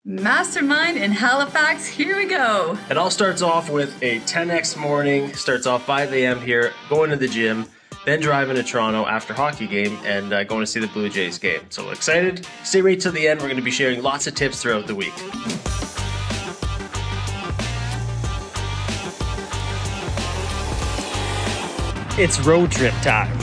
Mastermind in Halifax, here we go. It all starts off with a 10x morning, starts off 5 a.m. here, going to the gym, then driving to Toronto after hockey game and going to see the Blue Jays game. So excited. Stay right till the end. We're going to be sharing lots of tips throughout the week. It's road trip time.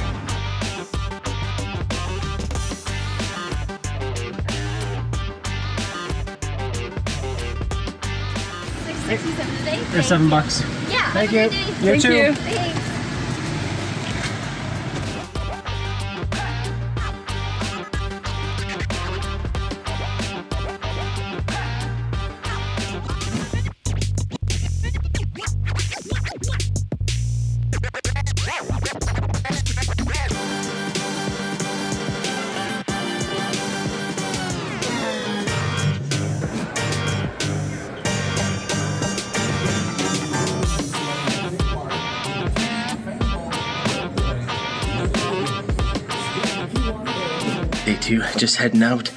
There's $7. Yeah. Thank you. Thank you. Thanks. Day 2, just heading out,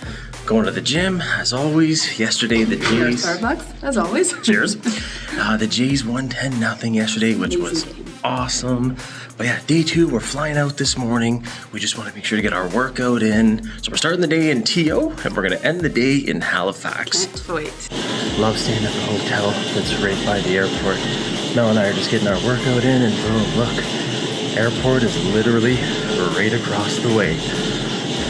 going to the gym as always. Yesterday the Jays. Starbucks, as always. Cheers. The Jays won 10-0 yesterday, which was awesome. But yeah, day 2, we're flying out this morning. We just want to make sure to get our workout in. So we're starting the day in TO, and we're going to end the day in Halifax. Can't wait. Love staying at the hotel that's right by the airport. Mel and I are just getting our workout in, and boom, look. Airport is literally right across the way.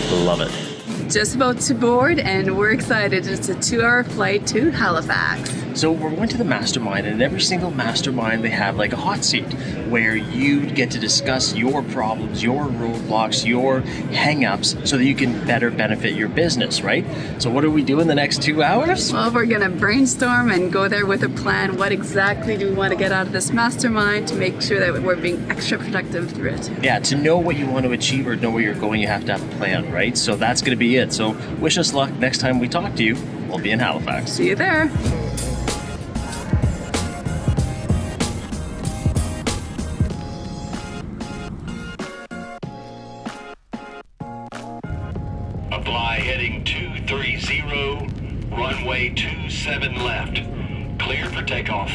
Love it. Just about to board, and we're excited. It's a 2-hour flight to Halifax. So we're going to the mastermind, and in every single mastermind they have like a hot seat where you get to discuss your problems, your roadblocks, your hang-ups so that you can better benefit your business, right? So what are we doing the next 2 hours? Well, we're gonna brainstorm and go there with a plan. What exactly do we want to get out of this mastermind to make sure that we're being extra productive through it? Yeah, to know what you want to achieve or know where you're going, you have to have a plan, right? So that's going to be it. So wish us luck. Next time we talk to you, we'll be in Halifax. See you there. Apply heading 230, runway 27 left. Clear for takeoff.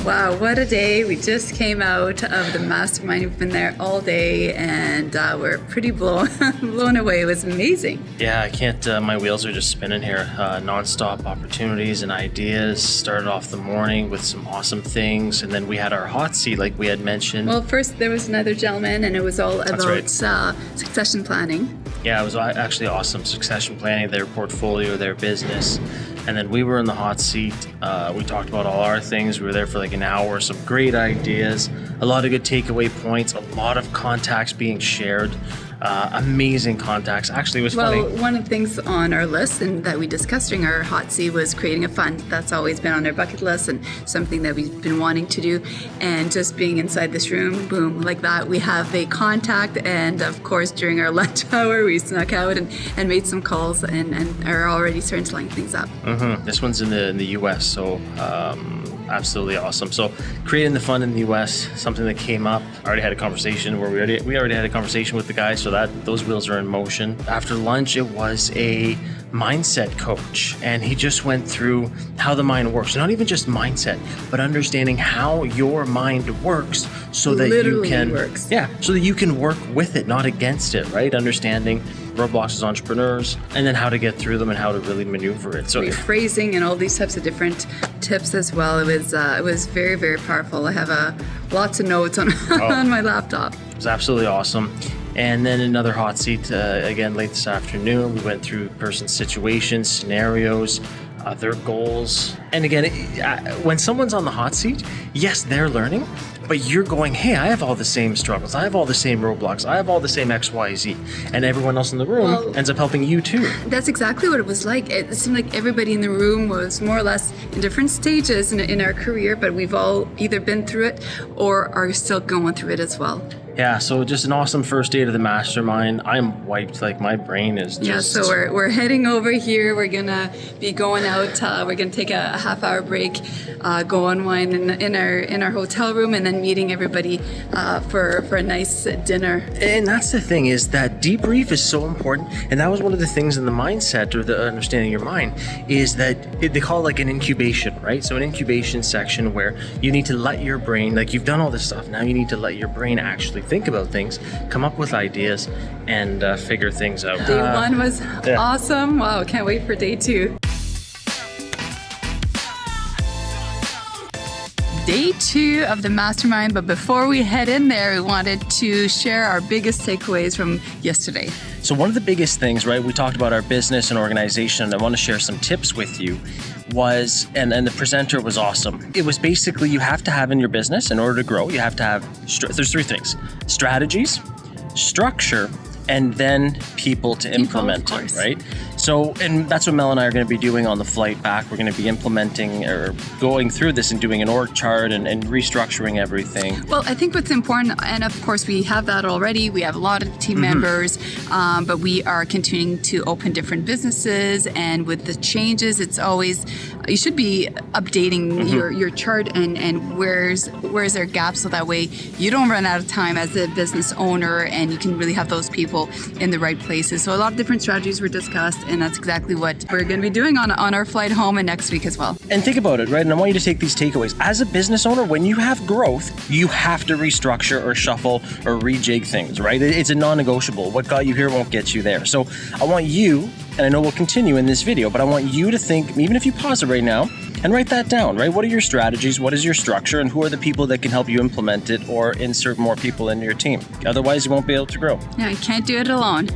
Wow, what a day. We just came out of the mastermind. We've been there all day, and we're pretty blown away. It was amazing. Yeah, I can't, my wheels are just spinning here. Non-stop opportunities and ideas. Started off the morning with some awesome things, and then we had our hot seat like we had mentioned. Well, first there was another gentleman, and it was all about right. succession planning. Yeah, it was actually awesome. Succession planning, their portfolio, their business. And then we were in the hot seat. We talked about all our things. We were there for like an hour. Some great ideas, a lot of good takeaway points, a lot of contacts being shared. Amazing contacts. Actually, it was funny. Well, one of the things on our list and that we discussed during our hot seat was creating a fund. That's always been on our bucket list and something that we've been wanting to do. And just being inside this room, boom, like that, we have a contact. And of course, during our lunch hour, we snuck out and made some calls and are already starting to line things up. Mm-hmm. This one's in the US, so absolutely awesome. So creating the fund in the US, something that came up. I already had a conversation where we already had a conversation with the guy, so that those wheels are in motion. After lunch, it was a mindset coach, and he just went through how the mind works. Not even just mindset, but understanding how your mind works so that Literally you can works. so that you can work with it, not against it, right? Understanding roadblocks as entrepreneurs, and then how to get through them and how to really maneuver it. So rephrasing and all these types of different tips as well. It was very, very powerful. I have lots of notes on on my laptop. It was absolutely awesome. And then another hot seat again late this afternoon. We went through person's situations, scenarios, their goals. And again, when someone's on the hot seat, yes, they're learning, but you're going, hey, I have all the same struggles, I have all the same roadblocks, I have all the same XYZ, and everyone else in the room ends up helping you too. That's exactly what it was like. It seemed like everybody in the room was more or less in different stages in our career, but we've all either been through it or are still going through it as well. Yeah, so just an awesome first day to the mastermind. I'm wiped, like my brain is just... Yeah, so we're heading over here. We're gonna be going out. We're gonna take a half-hour break, go unwind in our hotel room, and then meeting everybody for a nice dinner. And that's the thing, is that debrief is so important. And that was one of the things in the mindset, or the understanding your mind, is that they call it like an incubation, right? So an incubation section where you need to let your brain, like you've done all this stuff, now you need to let your brain actually think about things, come up with ideas, and figure things out. Day one was awesome. Wow, can't wait for day two. Day two of the mastermind, but before we head in there, we wanted to share our biggest takeaways from yesterday. So one of the biggest things, right, we talked about our business and organization, and I want to share some tips with you, was, and the presenter was awesome. It was basically, you have to have in your business, in order to grow, you have to have, there's three things: strategies, structure, and then people to implement it, right? So, and that's what Mel and I are going to be doing on the flight back. We're going to be implementing or going through this and doing an org chart and restructuring everything. Well, I think what's important, and of course we have that already, we have a lot of team members, but we are continuing to open different businesses, and with the changes, it's always, you should be updating your chart and where's there gaps, so that way you don't run out of time as a business owner, and you can really have those people in the right places. So a lot of different strategies were discussed, and that's exactly what we're going to be doing on our flight home and next week as well. And think about it, right? And I want you to take these takeaways. As a business owner, when you have growth, you have to restructure or shuffle or rejig things, right? It's a non-negotiable. What got you here won't get you there. So I want you, and I know we'll continue in this video, but I want you to think, even if you pause it right now, and write that down, right? What are your strategies? What is your structure? And who are the people that can help you implement it or insert more people into your team? Otherwise, you won't be able to grow. Yeah, you can't do it alone.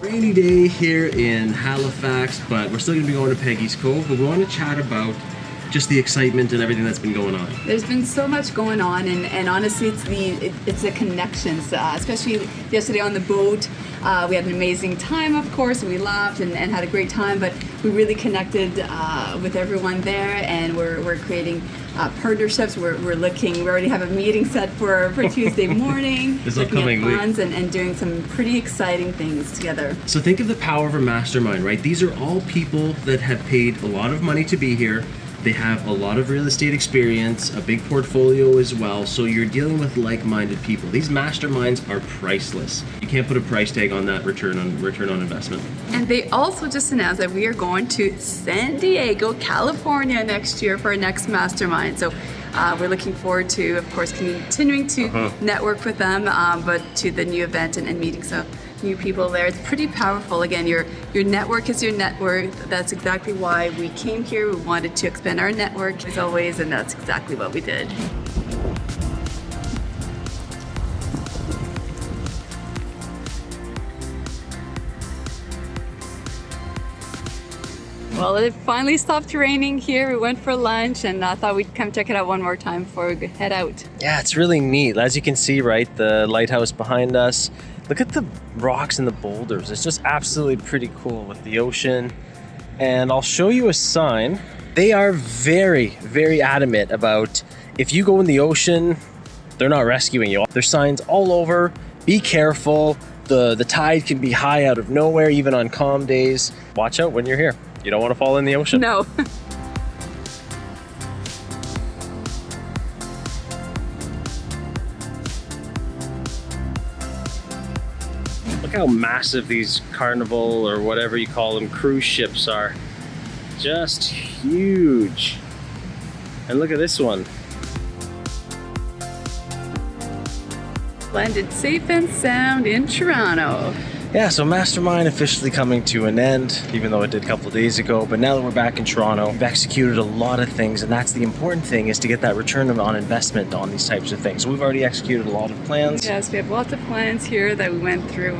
Rainy day here in Halifax, but we're still going to be going to Peggy's Cove, but we want to chat about just the excitement and everything that's been going on. There's been so much going on, and honestly, it's the connections, especially yesterday on the boat. We had an amazing time, of course, and we laughed and had a great time, but we really connected with everyone there, and we're creating partnerships. We already have a meeting set for Tuesday morning. This upcoming week. And doing some pretty exciting things together. So think of the power of a mastermind, right? These are all people that have paid a lot of money to be here. They have a lot of real estate experience, a big portfolio as well, so you're dealing with like-minded people. These masterminds are priceless. You can't put a price tag on that return on investment. And they also just announced that we are going to San Diego, California next year for our next mastermind. So we're looking forward to, of course, continuing to network with them, but to the new event and meeting some new people there. It's pretty powerful. Again, your network is your net worth. That's exactly why we came here. We wanted to expand our network as always, and that's exactly what we did. Well, it finally stopped raining here. We went for lunch, and I thought we'd come check it out one more time before we head out. Yeah, it's really neat. As you can see, right, the lighthouse behind us. Look at the rocks and the boulders. It's just absolutely pretty cool with the ocean. And I'll show you a sign. They are very, very adamant about if you go in the ocean, they're not rescuing you. There's signs all over. Be careful. The tide can be high out of nowhere, even on calm days. Watch out when you're here. You don't want to fall in the ocean. No. Look how massive these Carnival or whatever you call them cruise ships are. Just huge. And look at this one. Landed safe and sound in Toronto. Yeah, so Mastermind officially coming to an end, even though it did a couple of days ago. But now that we're back in Toronto, we've executed a lot of things, and that's the important thing, is to get that return on investment on these types of things. So we've already executed a lot of plans. Yes, we have lots of plans here that we went through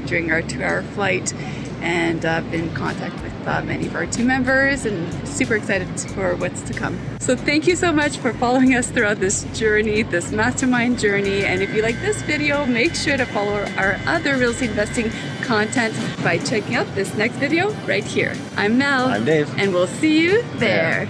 during our 2-hour flight, and been in contact with many of our team members, and super excited for what's to come. So thank you so much for following us throughout this journey, this mastermind journey. And if you like this video, make sure to follow our other real estate investing content by checking out this next video right here. I'm Mel. I'm Dave. And we'll see you there.